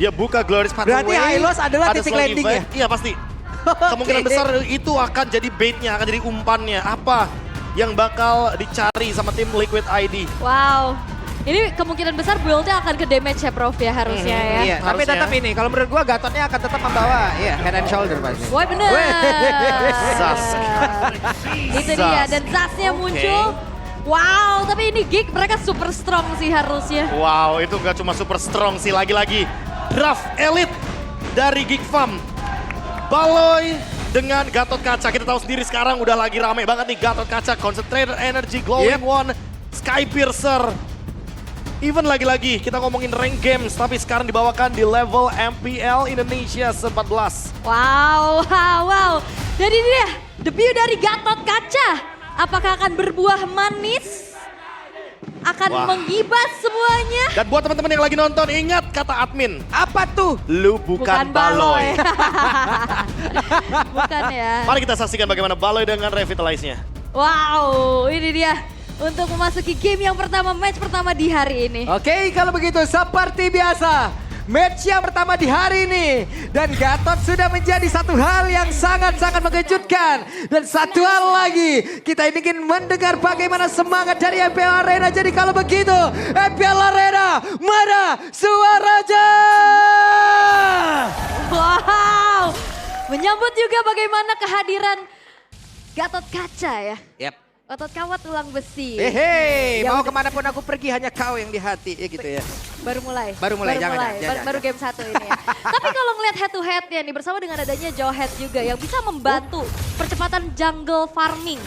Dia buka Glorious Pathway. Berarti Hylos adalah titik slot landing event. Iya pasti. Kemungkinan besar itu akan jadi baitnya, akan jadi umpannya. Apa yang bakal dicari sama tim Liquid ID? Wow. Ini kemungkinan besar build-nya akan ke damage ya Prof ya harusnya ya. Iya, tapi Harusnya. tetap ini, kalau menurut gua Gatotnya akan tetap membawa head and shoulder pasti. Wah bener. Zas. Itu dia, Zas. dan Zasnya Oke. muncul. Wow, tapi ini Gig mereka super strong sih harusnya. Wow, itu gak cuma super strong sih, lagi-lagi draft elite dari Geek Farm. Baloy dengan Gatot Kaca, kita tahu sendiri sekarang udah lagi rame banget nih Gatot Kaca, Concentrated Energy, Glowing One, Sky Piercer. Even lagi-lagi kita ngomongin rank games, tapi sekarang dibawakan di level MPL Indonesia 14. Wow, wow, wow. Dan ini dia, debut dari Gatot Kaca. Apakah akan berbuah manis? Akan Wah. menggibas semuanya? Dan buat teman-teman yang lagi nonton, ingat kata admin, Apa tuh? lu bukan Baloy. Bukan ya. Mari kita saksikan bagaimana Baloy dengan Revitalize-nya. Wow, ini dia. Untuk memasuki game yang pertama, match pertama di hari ini. Oke, kalau begitu seperti biasa, match yang pertama di hari ini. Dan Gatot sudah menjadi satu hal yang sangat-sangat mengejutkan. Dan satu hal lagi, kita ingin mendengar bagaimana semangat dari MPL Arena. Jadi kalau begitu, MPL Arena, mana suaranya? Wow, menyambut juga bagaimana kehadiran Gatot Kaca ya. Yap. Otot kawat tulang besi. Hehe, Ya mau udah. kemanapun aku pergi hanya kau yang di hati, ya gitu ya. Baru mulai. Baru mulai, jangan. Baru game satu ini ya. Tapi kalau ngelihat head to headnya nih bersama dengan adanya Jawhead juga yang bisa membantu percepatan jungle farming.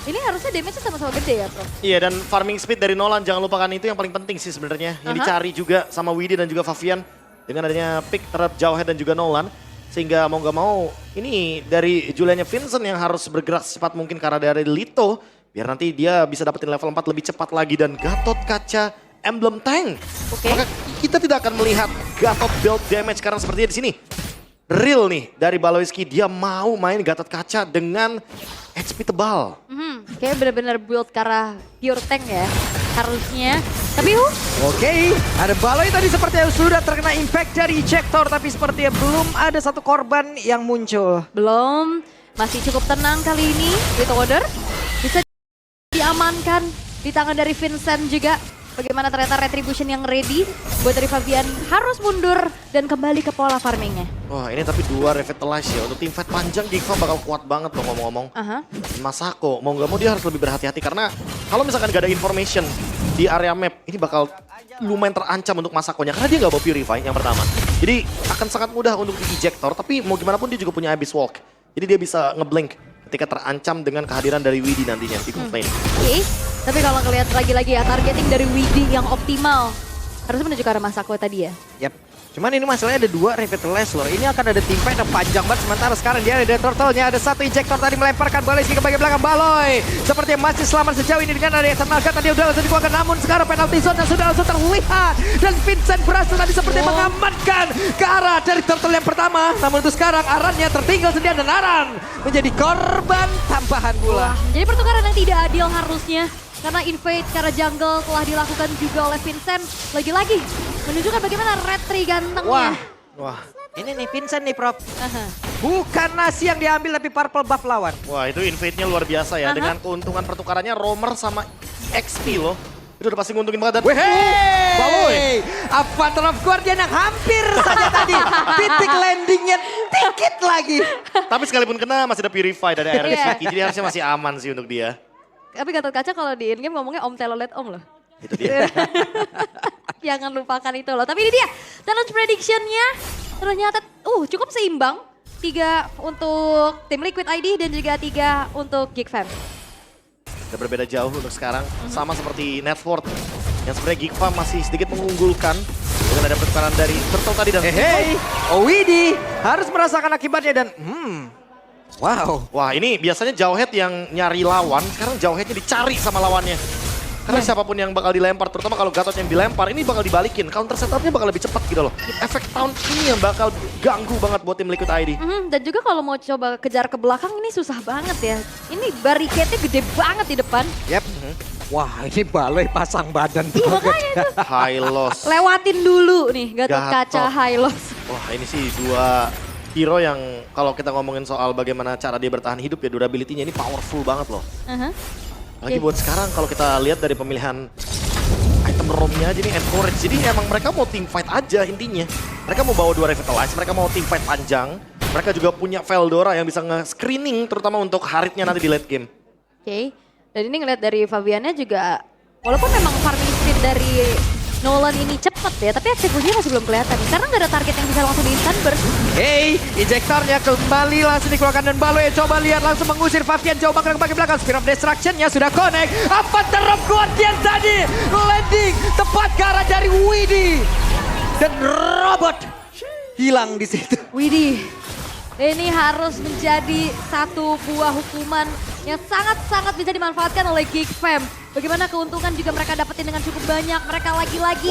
Ini harusnya damage-nya sama-sama gede ya Bro? Iya, dan farming speed dari Nolan jangan lupakan itu yang paling penting sih sebenarnya. Yang dicari juga sama Widi dan juga Favian dengan adanya pick terhadap Jawhead dan juga Nolan. Sehingga mau gak mau ini dari Juliannya Vincent yang harus bergerak secepat mungkin karena dari Lito. Biar nanti dia bisa dapetin level 4 lebih cepat lagi dan Gatot Kaca Emblem Tank. Oke. Maka kita tidak akan melihat Gatot build damage karena sepertinya di sini. Real nih dari Baloyski, dia mau main Gatot Kaca dengan HP tebal. Kayaknya bener-bener build ke arah pure tank ya harusnya. Tapi Oke, ada Baloy tadi seperti yang sudah terkena impact dari ejector, tapi sepertinya belum ada satu korban yang muncul. belum, masih cukup tenang kali ini. With order bisa diamankan di tangan dari Vincent juga. Bagaimana ternyata retribution yang ready buat dari Favian harus mundur dan kembali ke pola farmingnya. Wah ini tapi dua Revitalize ya, untuk tim fight panjang Geekfarm bakal kuat banget loh ngomong-ngomong. Aha. Masako mau nggak mau dia harus lebih berhati-hati karena kalau misalkan gak ada information di area map ini bakal lumayan terancam untuk Masakonya karena dia nggak bawa Purify yang pertama. Jadi akan sangat mudah untuk di ejector tapi mau gimana pun dia juga punya Abyss Walk. Jadi dia bisa ngeblink ketika terancam dengan kehadiran dari Widi nantinya di top lane. Oke, tapi kalau ngelihat lagi-lagi ya targeting dari Widi yang optimal harusnya menuju ke arah Masako tadi ya. Yap. Cuman ini masalahnya ada dua Revitalize loh. Ini akan ada teamfight yang panjang banget. Sementara sekarang dia ada turtle-nya. Ada satu ejector tadi melemparkan Baloyski ke bagian belakang Baloy. Sepertinya masih selamat sejauh ini dengan ada Eternal God. Tadi udah langsung dikeluarkan. Namun sekarang penalty zone yang sudah langsung terlihat. Dan Vincent berhasil tadi seperti mengamankan ke arah dari turtle yang pertama. Namun itu sekarang Arannya tertinggal sendirian. Dan Aran menjadi korban tambahan pula. Jadi pertukaran yang tidak adil harusnya. Karena invade ke arah jungle telah dilakukan juga oleh Vincent. Lagi-lagi menunjukkan bagaimana retri gantengnya. Wah, Ini nih Vincent nih Prof. Aha. Bukan nasi yang diambil tapi purple buff lawan. wah itu invade-nya luar biasa ya. Dengan keuntungan pertukarannya Romer sama XP loh. Itu udah pasti nguntungin banget dan Baloy. Avatar of Guardian yang hampir saja tadi. Titik landingnya dikit lagi. Tapi sekalipun kena masih ada Purify dari Iya. RSVK. Jadi harusnya masih aman sih untuk dia. Tapi Gatot Kaca kalau di in-game ngomongnya Om Telolet Om loh. Itu dia. Jangan lupakan itu loh. Tapi ini dia, challenge prediction-nya ternyata cukup seimbang. 3 untuk tim Liquid ID dan juga 3 untuk Geekfam. Udah berbeda jauh untuk sekarang. Sama seperti Netford. Yang sebenarnya Geekfarm masih sedikit mengunggulkan. Dengan ada pertukaran dari Turtle tadi dan Hey, Owidi harus merasakan akibatnya dan wow. Wah ini biasanya Jawhead yang nyari lawan, sekarang Jawheadnya dicari sama lawannya. Karena siapapun yang bakal dilempar, terutama kalau Gatot yang dilempar, ini bakal dibalikin. Counter setupnya bakal lebih cepat gitu loh. Efek taunt ini yang bakal ganggu banget buat tim Liquid ID. Dan juga kalau mau coba kejar ke belakang ini susah banget ya. Ini barricade-nya gede banget di depan. Yap. Wah ini Baloy pasang badan Iya banget. makanya itu. High loss. Lewatin dulu nih Gatot Gatot. Kaca High Loss. Wah ini sih dua hero yang kalau kita ngomongin soal bagaimana cara dia bertahan hidup ya durability-nya ini powerful banget loh. Lagi buat sekarang kalau kita lihat dari pemilihan item ROM-nya aja nih encourage. Jadi emang mereka mau team fight aja intinya. Mereka mau bawa 2 Revitalize, mereka mau team fight panjang. Mereka juga punya Veldora yang bisa nge-screening terutama untuk Haritnya nanti di late game. Oke. Dan ini ngeliat dari Fabiannya juga, walaupun memang farming speed dari Nolan ini cepet ya, tapi eksekusinya masih belum kelihatan nih. Karena nggak ada target yang bisa langsung di instant burst. Hey, injektornya kembali langsung dikeluarkan dan Baloy coba lihat langsung mengusir Fabian coba ke bagian belakang. Spear of Destruction-nya sudah connect. Apa terop Guardian tadi? Landing tepat ke arah dari Widhi. Dan robot hilang di situ. Widih, ini harus menjadi satu buah hukuman yang sangat-sangat bisa dimanfaatkan oleh Geek Fam. Bagaimana keuntungan juga mereka dapetin dengan cukup banyak. Mereka lagi-lagi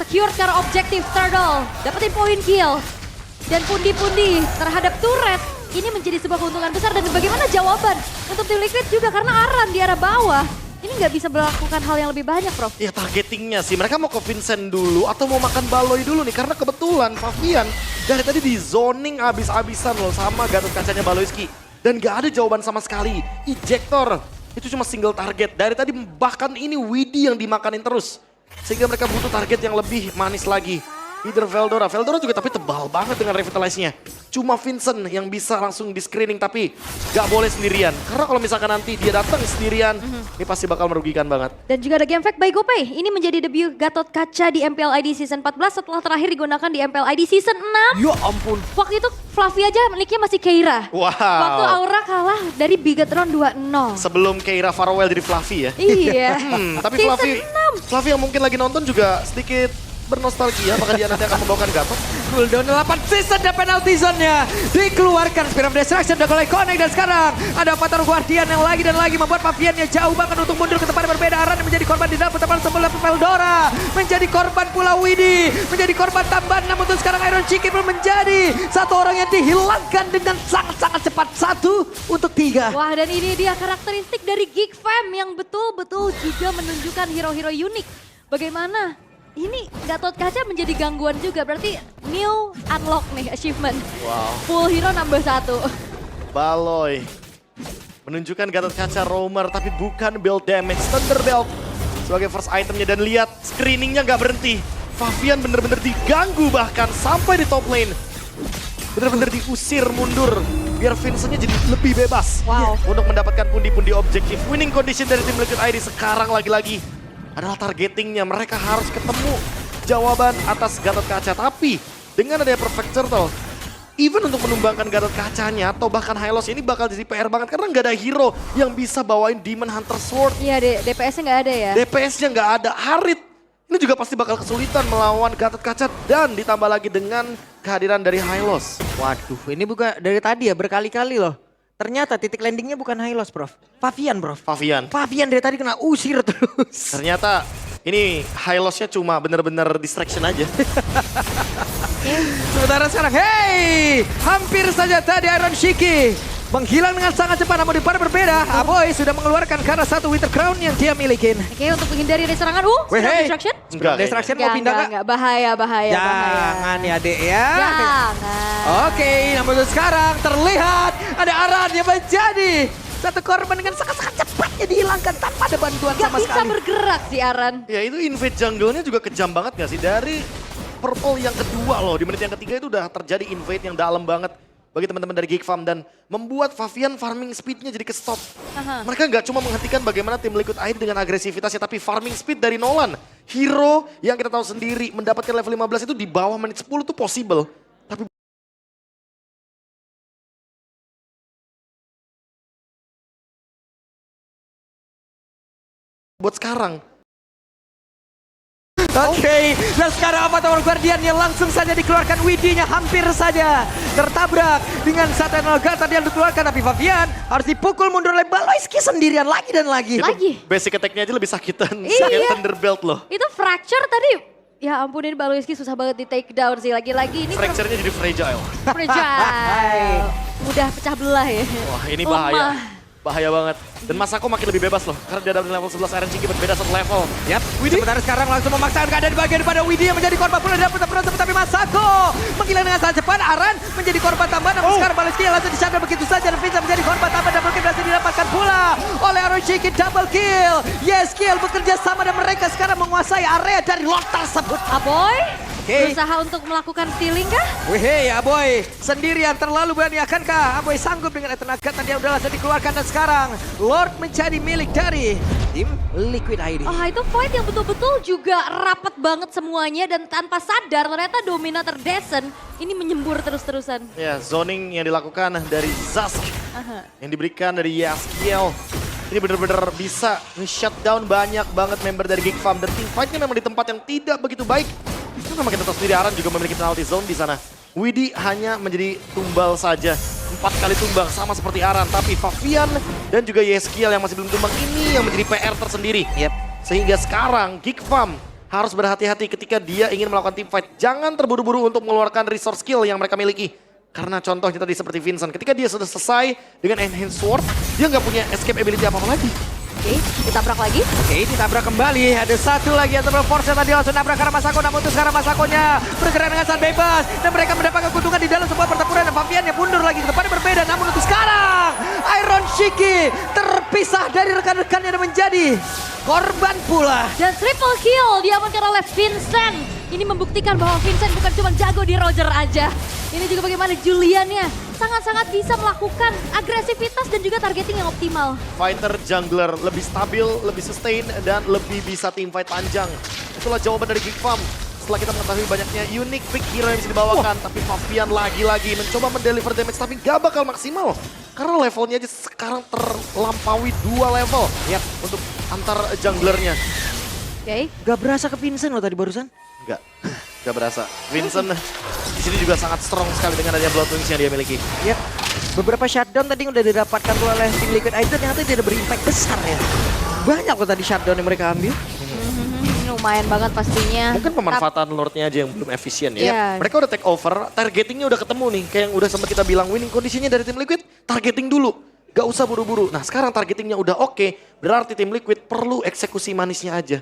secure secara objektif Turtle, dapetin poin kill. Dan pundi-pundi terhadap turret, ini menjadi sebuah keuntungan besar. Dan bagaimana jawaban untuk tim Liquid juga karena Aran di arah bawah. Ini nggak bisa melakukan hal yang lebih banyak, Prof. Ya targetingnya sih, mereka mau ke Vincent dulu atau mau makan Baloy dulu nih. Karena kebetulan Fabian dari tadi di zoning abis-abisan loh sama Gatot Kacanya Baloyski. Dan gak ada jawaban sama sekali. Ejector itu cuma single target. Dari tadi bahkan ini Widhi yang dimakanin terus. Sehingga mereka butuh target yang lebih manis lagi. Either Veldora. Veldora juga tapi tebal banget dengan Revitalize-nya. Cuma Vincent yang bisa langsung di screening tapi gak boleh sendirian. Karena kalau misalkan nanti dia datang sendirian, ini pasti bakal merugikan banget. Dan juga ada game fact by GoPay. Ini menjadi debut Gatot Kaca di MPL ID Season 14 setelah terakhir digunakan di MPL ID Season 6. Ya ampun. Waktu itu Fluffy aja nicknya masih Keira. Wow. Waktu Aura kalah dari Bigatron 2-0. Sebelum Keira Farewell jadi Fluffy ya. Iya. Tapi Season Fluffy yang mungkin lagi nonton juga sedikit bernostalgia, maka dia nanti akan membawakan Gatot. Cooldown 8 season dan penalty zone-nya dikeluarkan. Spear of Destruction udah mulai connect dan sekarang ada Avatar Guardian yang lagi dan lagi membuat Fabiannya jauh banget untuk mundur ke tempat yang berbeda. Aran yang menjadi korban di dalam teman sebelah Veldora. Menjadi korban pula Widhi. Menjadi korban tambahan namun untuk sekarang Iron Chiki pun menjadi satu orang yang dihilangkan dengan sangat-sangat cepat. 1 untuk 3. Wah, dan ini dia karakteristik dari Geek Fam yang betul-betul juga menunjukkan hero-hero unik. Bagaimana? Ini Gatot Kaca menjadi gangguan juga, berarti new unlock nih achievement. Wow. Full hero nambah 1. Baloy menunjukkan Gatot Kaca roamer tapi bukan build damage. Thunderbelt sebagai first itemnya dan lihat screeningnya nggak berhenti. Fabian bener-bener diganggu bahkan sampai di top lane. Bener-bener diusir mundur biar Vincent-nya jadi lebih bebas. Wow. Untuk mendapatkan pundi-pundi objektif. Winning condition dari tim Liquid ID sekarang lagi-lagi adalah targetingnya. Mereka harus ketemu jawaban atas Gatot Kaca. Tapi dengan adanya Perfect Turtle, even untuk menumbangkan Gatot Kacanya atau bahkan Hylos ini bakal jadi PR banget. Karena nggak ada hero yang bisa bawain Demon Hunter Sword. Iya, DPS-nya nggak ada ya. DPS-nya nggak ada. Harit ini juga pasti bakal kesulitan melawan Gatot Kaca. Dan ditambah lagi dengan kehadiran dari Hylos. Waduh, ini bukan dari tadi ya berkali-kali loh. Ternyata titik landingnya bukan Hylos, Prof. Fabian, Prof. Fabian dari tadi kena usir terus. Ternyata ini Hylosnya cuma bener-bener distraction aja. Sementara sekarang, hey! Hampir saja tadi Iron Shiki menghilang dengan sangat cepat, namun di part berbeda. Aboy sudah mengeluarkan karena satu Winter Crown yang dia milikin. Oke, untuk menghindari dari serangan, Weh, Spear of hey. Destruction. Enggak, Destruction mau pindah kak? Enggak, bahaya. Jangan ya dek ya. Jangan. Oke, namun untuk sekarang terlihat ada Aran yang menjadi satu korban dengan sangat-sangat cepatnya dihilangkan tanpa ada bantuan Gak sama bisa sekali. bergerak si Aran. Ya itu invade jungle-nya juga kejam banget gak sih? Dari purple yang kedua loh, di menit yang ketiga itu udah terjadi invade yang dalam banget bagi teman-teman dari Geek Farm dan membuat Fabian farming speed-nya jadi ke stop. Mereka nggak cuma menghentikan bagaimana tim Liquid ID dengan agresivitasnya, tapi farming speed dari Nolan. Hero yang kita tahu sendiri mendapatkan level 15 itu di bawah menit 10 itu possible. Tapi buat sekarang. Oke, dan sekarang Avatar Guardian yang langsung saja dikeluarkan. Widhi-nya hampir saja tertabrak dengan satu Naga tadi yang dikeluarkan. Tapi Fabian harus dipukul mundur oleh Baloyski sendirian lagi dan lagi. Lagi. Basic attack-nya aja lebih sakitan. Iya. Sakit Thunderbelt loh. Itu fracture tadi. Ya ampunin Baloyski susah banget di take down sih. Lagi-lagi ini Fracture-nya jadi fragile. fragile. Mudah pecah belah ya. Wah ini bahaya. Lemah. bahaya banget. Dan Masako makin lebih bebas loh, karena dia ada di level 11, Iron Chiki berbeda satu level. Yap, sementara sekarang langsung memaksakan keadaan di bagian daripada Widhi yang menjadi korban pula dapat berantem, tapi Masako menghilang dengan sangat cepat. Aran menjadi korban tambahan, namun sekarang Baleski langsung disadar begitu saja dan Vincent menjadi korban tambahan. Double kill berhasil didapatkan pula oleh Iron Chiki, double kill. Yes, kill bekerja sama dan mereka sekarang menguasai area dari lot tersebut. Aboy, Oke. berusaha untuk melakukan stealing kah? Wih, Aboy sendirian terlalu berani. Akankah Aboy sanggup dengan tenaga tadi yang udah langsung dikeluarkan dan sekarang Lord menjadi milik dari tim Liquid ID. Oh, itu fight yang betul-betul juga rapat banget semuanya dan tanpa sadar ternyata Dominator Dessen ini menyembur terus-terusan. Ya, zoning yang dilakukan dari Zask, yang diberikan dari Yaskiel. Ini benar-benar bisa nge-shutdown banyak banget member dari Geek Farm. Dan team fight-nya memang di tempat yang tidak begitu baik. Itu memang kita tahu sendiri, Aran juga memiliki penalty zone di sana. Widhi hanya menjadi tumbal saja. 4 kali tumbang sama seperti Aran. Tapi Favian dan juga Yeskiel yang masih belum tumbang ini yang menjadi PR tersendiri. Yep. Sehingga sekarang Geek Farm harus berhati-hati ketika dia ingin melakukan team fight. Jangan terburu-buru untuk mengeluarkan resource skill yang mereka miliki. Karena contohnya tadi seperti Vincent, ketika dia sudah selesai dengan Enhanced Sword, dia nggak punya escape ability apa-apa lagi. Oke, ditabrak lagi. Oke, ditabrak kembali. Ada satu lagi yang terlalu force tadi langsung nabrak karena Masako. Namun untuk sekarang Masakonya bergerak dengan sangat bebas. Dan mereka mendapatkan keuntungan di dalam sebuah pertempuran. Dan Favian yang mundur lagi ke depannya berbeda. Namun untuk sekarang, Iron Shiki terpisah dari rekan-rekannya dan menjadi korban pula. Dan triple kill diamankan oleh Vincent. Ini membuktikan bahwa Vincent bukan cuma jago di Roger aja. Ini juga bagaimana Juliannya sangat-sangat bisa melakukan agresivitas dan juga targeting yang optimal. Fighter jungler lebih stabil, lebih sustain, dan lebih bisa team fight panjang. Itulah jawaban dari Geek Farm. Setelah kita mengetahui banyaknya unique pick hero yang bisa dibawakan, tapi Favian lagi-lagi mencoba mendeliver damage tapi gak bakal maksimal. Karena levelnya aja sekarang terlampaui 2 level. Yap, untuk antar junglernya. Oke. Gak berasa ke Vincent loh tadi barusan. Gak berasa. Vincent di sini juga sangat strong sekali dengan adanya Blood Wings yang dia miliki. Yap. Beberapa shutdown tadi yang udah didapatkan oleh tim Liquid ID ternyata tidak berimpact besar ya. Banyak loh tadi shutdown yang mereka ambil. Lumayan banget pastinya. Mungkin pemanfaatan Lordnya aja yang belum efisien ya. Iya. Mereka udah take over, targetingnya udah ketemu nih. Kayak yang udah sempat kita bilang winning kondisinya dari tim Liquid, targeting dulu. Gak usah buru-buru. Nah sekarang targetingnya udah oke, berarti tim Liquid perlu eksekusi manisnya aja.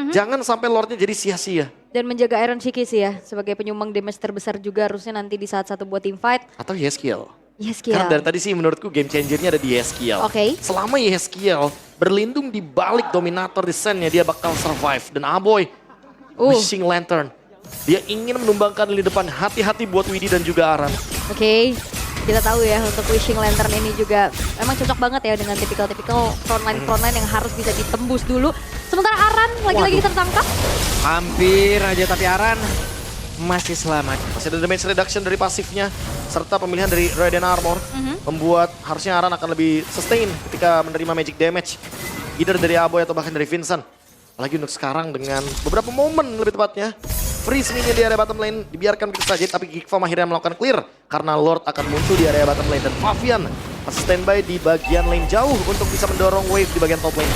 Jangan sampai Lordnya jadi sia-sia. Dan menjaga Iron Shiki sih ya, sebagai penyumbang damage terbesar juga harusnya nanti di saat satu buat team fight. Atau Yeskiel. Yeskiel. Karena dari tadi sih menurutku game changernya ada di Yeskiel. Oke. Selama Yeskiel berlindung di balik Dominator Descent-nya, dia bakal survive. Dan Aboy, Wishing Lantern, dia ingin menumbangkan lini depan. Hati-hati buat Widhi dan juga Aran. Oke. Kita tahu ya untuk Wishing Lantern ini juga memang cocok banget ya dengan tipikal-tipikal frontline yang harus bisa ditembus dulu. Sementara Aran lagi-lagi tertangkap. Hampir aja tapi Aran masih selamat. Masih ada damage reduction dari pasifnya, serta pemilihan dari Radiant Armor, membuat harusnya Aran akan lebih sustain ketika menerima magic damage. Either dari Aboy atau bahkan dari Vincent. Apalagi untuk sekarang dengan beberapa momen lebih tepatnya. Freeze minion di area bottom lane dibiarkan begitu saja, tapi Geek Farm akhirnya melakukan clear. Karena Lord akan muncul di area bottom lane dan Favian masih standby di bagian lane jauh untuk bisa mendorong wave di bagian top lane.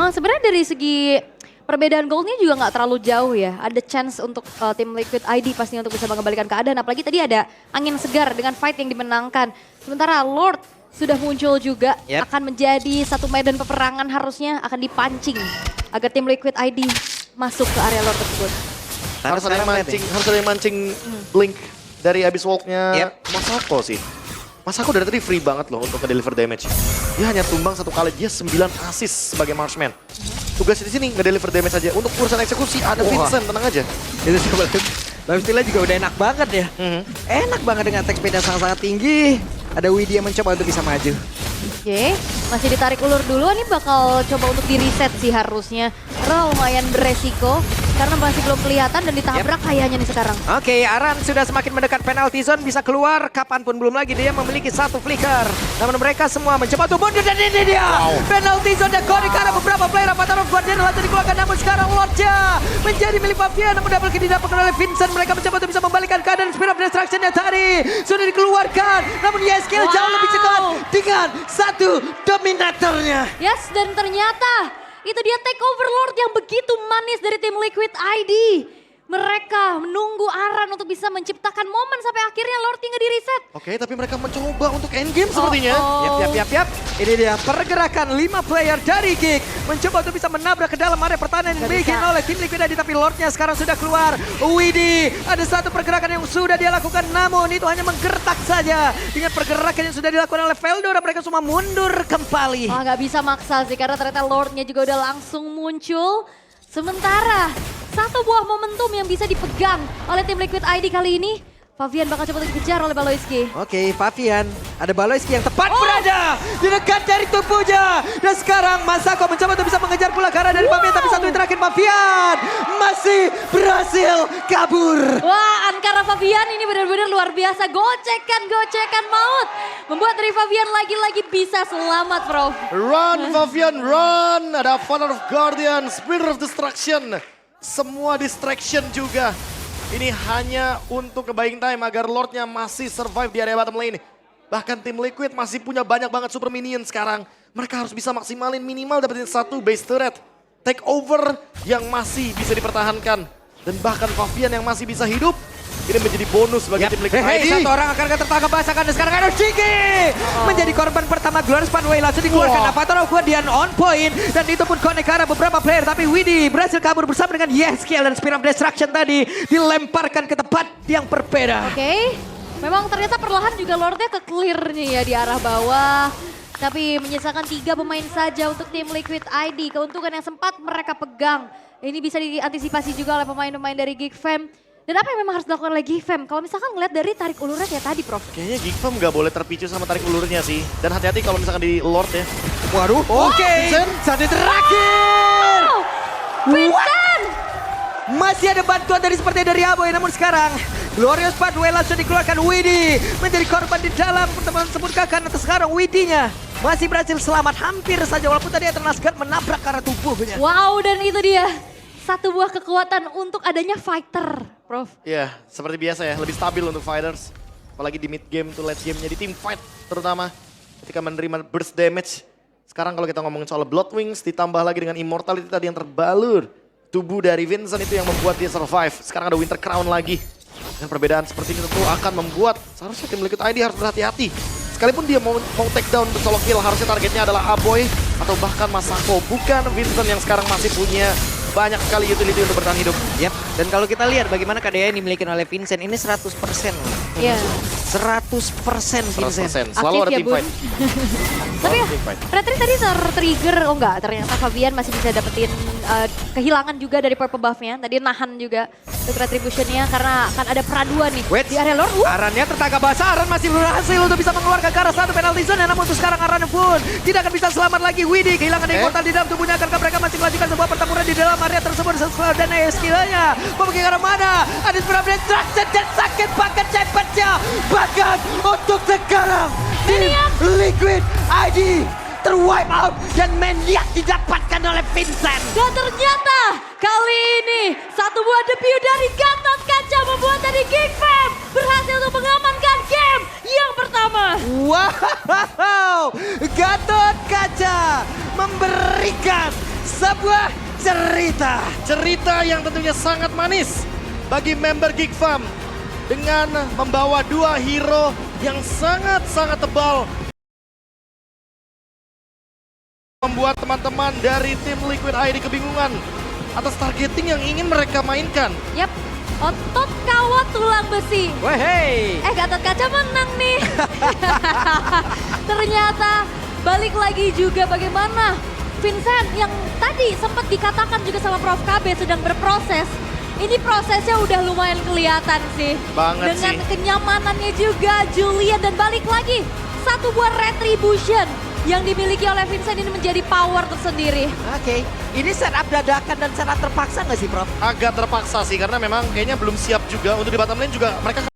Sebenarnya dari segi perbedaan goldnya juga nggak terlalu jauh ya. Ada chance untuk tim Liquid ID pastinya untuk bisa mengembalikan keadaan. Apalagi tadi ada angin segar dengan fight yang dimenangkan. Sementara Lord sudah muncul juga, akan menjadi satu medan peperangan harusnya akan dipancing agar tim Liquid ID masuk ke area Lord tersebut. Harus ada yang mancing Blink dari Abyss Walk-nya Masako sih. Masako dari tadi free banget loh untuk nge-deliver damage. Dia hanya tumbang 1 kali, dia 9 assist sebagai marksman. Tugasnya di sini nge-deliver damage aja. Untuk urusan eksekusi ada Vincent, tenang aja. Itu coba lifestyle juga udah enak banget ya. Enak banget dengan attack speed yang sangat-sangat tinggi. Ada Widhi yang mencoba untuk bisa maju. Oke, masih ditarik ulur dulu. Ini bakal coba untuk di-reset sih harusnya. Karena lumayan beresiko. Karena masih belum kelihatan dan ditabrak kayaknya nih sekarang. Oke, Aran sudah semakin mendekat penalty zone. Bisa keluar kapanpun, belum lagi dia memiliki 1 flicker. Namun mereka semua mencoba untuk mundur dan ini dia. Penalty zone dan Cody karena beberapa player Avatar of Guardian langsung dikeluarkan. Namun sekarang Lordnya menjadi milik Favian. Namun double kill didapatkan oleh Vincent. Mereka mencoba untuk bisa membalikan keadaan Speed of Destruction-nya tadi. Sudah dikeluarkan. Namun Yeskiel jauh lebih cepat dengan 1 Dominatornya. Yes, dan ternyata itu dia takeover Lord yang begitu manis dari tim Liquid ID. Mereka menunggu Aran untuk bisa bisa menciptakan momen sampai akhirnya Lordnya nggak di-reset. Oke, tapi mereka mencoba untuk endgame sepertinya. Yap. Ini dia pergerakan 5 player dari Gig. Mencoba untuk bisa menabrak ke dalam area pertahanan yang dimiliki oleh tim Liquid ID. Tapi Lordnya sekarang sudah keluar. Widhi, ada satu pergerakan yang sudah dia lakukan. Namun itu hanya menggertak saja. Dengan pergerakan yang sudah dilakukan oleh Veldora, mereka semua mundur kembali. Nggak bisa maksa sih karena ternyata Lordnya juga udah langsung muncul. Sementara satu buah momentum yang bisa dipegang oleh tim Liquid ID kali ini. Favian bakal coba dikejar oleh Baloyski. Oke, Favian. Ada Baloyski yang tepat berada di dekat dari tubuhnya. Dan sekarang Masako mencoba untuk bisa mengejar pula ke arah dari Favian. Tapi satu yang terakhir Favian masih berhasil kabur. Wah, Ankara Favian ini benar-benar luar biasa. Gocekan maut. Membuat dari Favian lagi-lagi bisa selamat, Prof. Run Favian, run! Ada Father of Guardian, Spirit of Destruction. Semua distraction juga. Ini hanya untuk ke buying time agar Lordnya masih survive di area bottom lane. Bahkan tim Liquid masih punya banyak banget super minion sekarang. Mereka harus bisa maksimalin minimal dapetin satu base turret. Take over yang masih bisa dipertahankan. Dan bahkan Favian yang masih bisa hidup. Ini menjadi bonus bagi tim Liquid ID. Satu orang akan tertangkap basah dan sekarang ada Chiki. Menjadi korban pertama Glorious Pathway langsung dikeluarkan. Avatar of Guardian on point. Dan itu pun connect ke arah beberapa player. Tapi Widhi berhasil kabur bersama dengan Yeskiel dan Spirit of Destruction tadi. Dilemparkan ke tempat yang berbeda. Oke, memang ternyata perlahan juga Lordnya ke-clear nih ya di arah bawah. Tapi menyisakan 3 pemain saja untuk tim Liquid ID. Keuntungan yang sempat mereka pegang. Ini bisa diantisipasi juga oleh pemain-pemain dari Geek Fam. Dan apa yang memang harus dilakukan oleh Geek Fam? Kalau misalkan ngeliat dari tarik ulurnya kayak tadi, Prof. Kayaknya Geek Fam nggak boleh terpicu sama tarik ulurnya sih. Dan hati-hati kalau misalkan di Lord ya. Waduh, oke. Satu terakhir. Vincent! Masih ada bantuan dari Aboy, namun sekarang Glorious Pathway langsung dikeluarkan. Widhi menjadi korban di dalam pertemuan tersebut. Karena sekarang Widhi-nya masih berhasil selamat hampir saja walaupun tadi Eternal Guard menabrak ke arah tubuhnya. Wow, dan itu dia. Satu buah kekuatan untuk adanya fighter, Prof. Iya, seperti biasa ya, lebih stabil untuk fighters. Apalagi di mid game to late game, jadi team fight terutama ketika menerima burst damage. Sekarang kalau kita ngomongin soal Blood Wings, ditambah lagi dengan Immortality tadi yang terbalur. Tubuh dari Vincent itu yang membuat dia survive. Sekarang ada Winter Crown lagi. Dan perbedaan seperti ini tentu akan membuat seharusnya tim Liquid ID harus berhati-hati. Sekalipun dia mau take down solo kill, harusnya targetnya adalah Aboy atau bahkan Masako. Bukan Vincent yang sekarang masih punya banyak sekali utility untuk bertahan hidup. Yap, dan kalau kita lihat bagaimana KDA yang dimiliki oleh Vincent ini 100%. Iya. 100% Vincent. 100%. Selalu Aktif ada ya, team Bun. fight. Tapi Selalu team fight. Retri tadi ter-trigger, oh enggak, ternyata Fabian masih bisa dapetin kehilangan juga dari purple buff-nya. Tadi nahan juga untuk retribution-nya karena akan ada peraduan nih Wait, di area Lord. Arannya tertangkap basah, Aran masih berhasil untuk bisa mengeluarkan ke arah satu penalty zone. Namun untuk sekarang Aran pun tidak akan bisa selamat lagi. Widhi kehilangan immortal di dalam tubuhnya. Akankah mereka masih melanjutkan sebuah pertempuran di dalam area tersebut setelah dan skillnya? Mau pergi ke arah mana? Ada seberapa destruction dan sakit banget cepatnya. Bahkan untuk sekarang tim Liquid ID terwipe out dan maniak didapatkan oleh Vincent. Dan ternyata kali ini satu buah debut dari Gatot Kaca membuat dari Geek Fam berhasil untuk mengamankan game yang pertama. Wow, Gatot Kaca memberikan sebuah cerita. Cerita yang tentunya sangat manis bagi member Geek Fam. Dengan membawa 2 hero yang sangat-sangat tebal. Membuat teman-teman dari tim Liquid ID kebingungan atas targeting yang ingin mereka mainkan. Yap, otot kawat tulang besi. Wehey. Gatot Kaca menang nih. Ternyata balik lagi juga bagaimana Vincent yang tadi sempat dikatakan juga sama Prof KB sedang berproses. Ini prosesnya udah lumayan kelihatan sih. Banget dengan sih. kenyamanannya juga Julian dan balik lagi. Satu buah retribution yang dimiliki oleh Vincent ini menjadi power tersendiri. Oke, ini setup dadakan dan setup terpaksa nggak sih, Prof? Agak terpaksa sih karena memang kayaknya belum siap juga untuk di bottom lane juga mereka